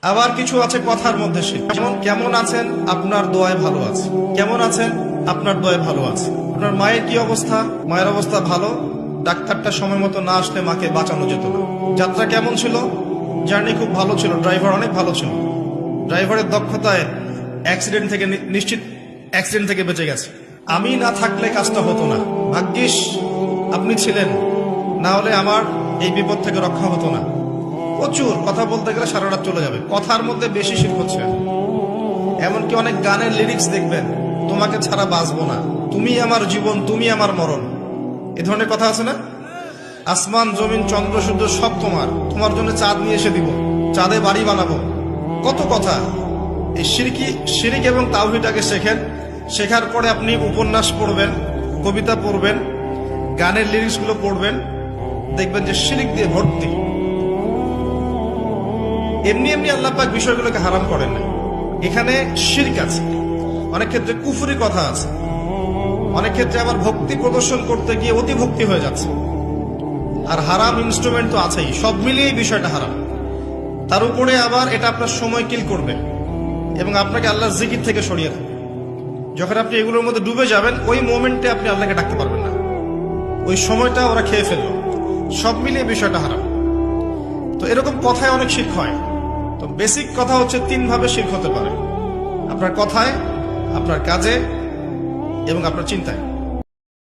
আবার কিছু আছে কথার মধ্যে শিরক। যেমন কেমন আছেন, আপনার দোয়ায় ভালো আছে। কেমন আছেন, আপনার দোয়ায় ভালো আছে। আপনার মায়ের কি অবস্থা, মায়ের অবস্থা ভালো, ডাক্তারটা সময় মতো না আসলে মাকে বাঁচানো যেত না। যাত্রা কেমন ছিল, জার্নি খুব ভালো ছিল, ড্রাইভার অনেক ভালো ছিল, ড্রাইভারের দক্ষতায় অ্যাক্সিডেন্ট থেকে নিশ্চিত অ্যাক্সিডেন্ট থেকে বেঁচে গেছে। আমি না থাকলে কাজটা হতো না, ভাগ্যিস আপনি ছিলেন, না হলে আমার এই বিপদ থেকে রক্ষা হতো না। প্রচুর কথা বলতে গেলে সারা রাত চলে যাবে। কথার মধ্যে বেশি শিরক হচ্ছে। এমনকি অনেক গানের লিরিক্স দেখবেন, তোমাকে ছাড়া বাঁচবো না, তুমি আমার জীবন, তুমি আমার মরণ, এ ধরনের কথা আছে না? আসমান জমিন চন্দ্র সূর্য সব তোমার, তোমার জন্য চাঁদ নিয়ে এসে দিব, চাঁদে বাড়ি বানাবো, কত কথা। এই শিরিক এবং তাওহীদটাকে শেখেন। শেখার পরে আপনি উপন্যাস পড়বেন, কবিতা পড়বেন, গানের লিরিক্সগুলো পড়বেন, দেখবেন যে শিরিক দিয়ে ভর্তি। এমনি এমনি আল্লাহ পাক বিষয়গুলোকে হারাম করেন না, এখানে শিরক আছে, অনেক ক্ষেত্রে কুফরি কথা আছে, অনেক ক্ষেত্রে আবার ভক্তি প্রদর্শন করতে গিয়ে অতি ভক্তি হয়ে যাচ্ছে, আর হারাম ইনস্ট্রুমেন্ট তো আছেই। সব মিলিয়ে বিষয়টা হারাম। তার উপরে আবার এটা আপনার সময় কিল করবে এবং আপনাকে আল্লাহর জিকির থেকে সরিয়ে দেবে। যখন আপনি এগুলোর মধ্যে ডুবে যাবেন, ওই মোমেন্টে আপনি আল্লাহকে ডাকতে পারবেন না, ওই সময়টা ওরা খেয়ে ফেললো। সব মিলিয়ে বিষয়টা হারাম। তো এরকম কথায় অনেক শিরক হয়। তো বেসিক কথা হচ্ছে 3 ভাবে শিরক হতে পারে: আপনার কথায়, আপনার কাজে এবং আপনার চিন্তায়।